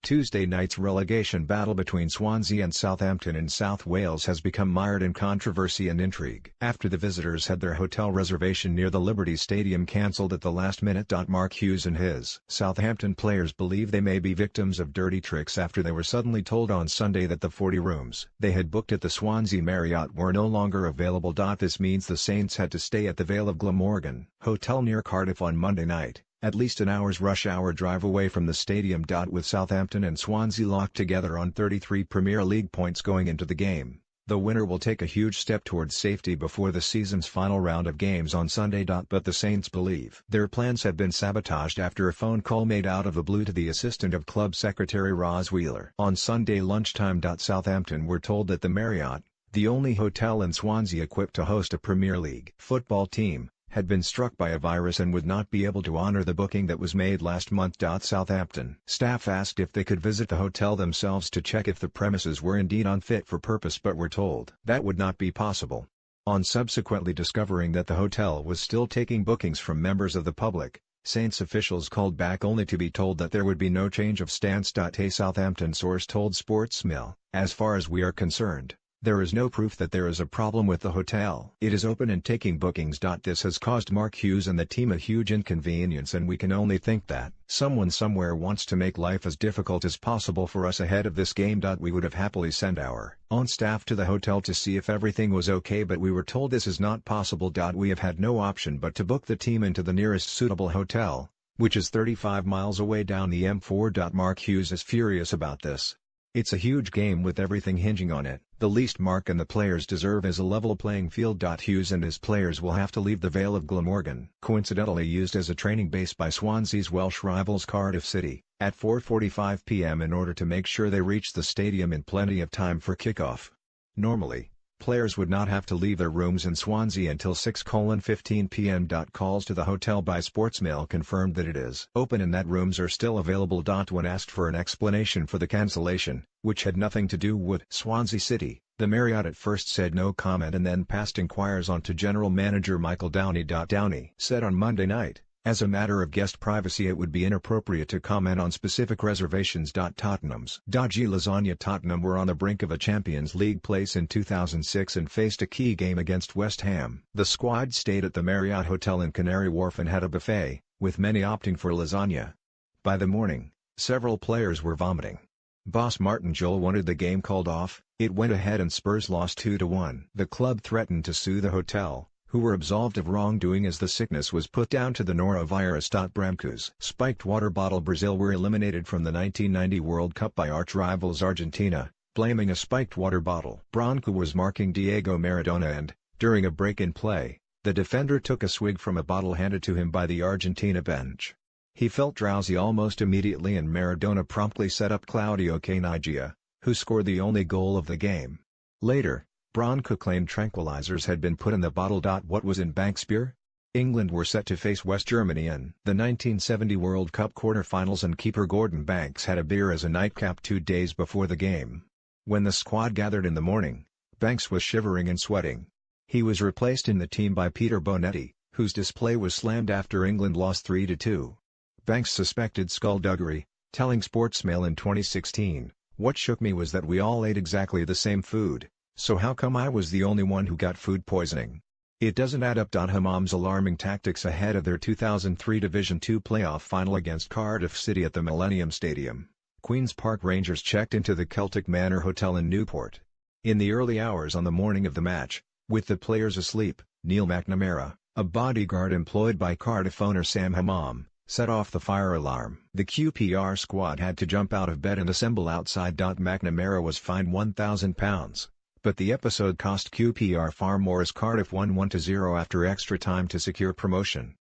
Tuesday night's relegation battle between Swansea and Southampton in South Wales has become mired in controversy and intrigue. After the visitors had their hotel reservation near the Liberty Stadium cancelled at the last minute. Mark Hughes and his Southampton players believe they may be victims of dirty tricks after they were suddenly told on Sunday that the 40 rooms they had booked at the Swansea Marriott were no longer available. This means the Saints had to stay at the Vale of Glamorgan hotel near Cardiff on Monday night, at least an hour's rush hour drive away from the stadium. With Southampton and Swansea locked together on 33 Premier League points going into the game, the winner will take a huge step towards safety before the season's final round of games on Sunday. But the Saints believe their plans have been sabotaged after a phone call made out of the blue to the assistant of club secretary Roz Wheeler. On Sunday lunchtime, Southampton were told that the Marriott, the only hotel in Swansea equipped to host a Premier League football team, had been struck by a virus and would not be able to honor the booking that was made last month. Southampton staff asked if they could visit the hotel themselves to check if the premises were indeed unfit for purpose, but were told that would not be possible. On subsequently discovering that the hotel was still taking bookings from members of the public, Saints officials called back only to be told that there would be no change of stance. A Southampton source told Sportsmill, "As far as we are concerned, there is no proof that there is a problem with the hotel. It is open and taking bookings. This has caused Mark Hughes and the team a huge inconvenience, and we can only think that someone somewhere wants to make life as difficult as possible for us ahead of this game. We would have happily sent our own staff to the hotel to see if everything was okay, but we were told this is not possible. We have had no option but to book the team into the nearest suitable hotel, which is 35 miles away down the M4. Mark Hughes is furious about this. It's a huge game with everything hinging on it. The least Mark and the players deserve is a level playing field. Hughes and his players will have to leave the Vale of Glamorgan, coincidentally used as a training base by Swansea's Welsh rivals Cardiff City, at 4:45 p.m. in order to make sure they reach the stadium in plenty of time for kickoff. Normally, players would not have to leave their rooms in Swansea until 6:15 p.m. Calls to the hotel by Sportsmail confirmed that it is open and that rooms are still available. When asked for an explanation for the cancellation, which had nothing to do with Swansea City, the Marriott at first said no comment and then passed inquiries on to General Manager Michael Downey. Downey said on Monday night, "As a matter of guest privacy it would be inappropriate to comment on specific reservations." Tottenham's dodgy lasagna. Tottenham were on the brink of a Champions League place in 2006 and faced a key game against West Ham. The squad stayed at the Marriott Hotel in Canary Wharf and had a buffet, with many opting for lasagna. By the morning, several players were vomiting. Boss Martin Jol wanted the game called off. It went ahead and Spurs lost 2-1. The club threatened to sue the hotel, who were absolved of wrongdoing as the sickness was put down to the norovirus. Branco's spiked water bottle. Brazil were eliminated from the 1990 World Cup by arch-rivals Argentina, blaming a spiked water bottle. Branco was marking Diego Maradona and, during a break in play, the defender took a swig from a bottle handed to him by the Argentina bench. He felt drowsy almost immediately and Maradona promptly set up Claudio Caniggia, who scored the only goal of the game. Later, Branco claimed tranquilizers had been put in the bottle. What was in Banks' beer? England were set to face West Germany in the 1970 World Cup quarter-finals and keeper Gordon Banks had a beer as a nightcap 2 days before the game. When the squad gathered in the morning, Banks was shivering and sweating. He was replaced in the team by Peter Bonetti, whose display was slammed after England lost 3-2. Banks suspected skullduggery, telling Sportsmail in 2016, "What shook me was that we all ate exactly the same food, so how come I was the only one who got food poisoning? It doesn't add up." Hammam's alarming tactics ahead of their 2003 Division II playoff final against Cardiff City at the Millennium Stadium. Queen's Park Rangers checked into the Celtic Manor Hotel in Newport. In the early hours on the morning of the match, with the players asleep, Neil McNamara, a bodyguard employed by Cardiff owner Sam Hammam, set off the fire alarm. The QPR squad had to jump out of bed and assemble outside. McNamara was fined £1,000. But the episode cost QPR far more as Cardiff won 1-0 after extra time to secure promotion.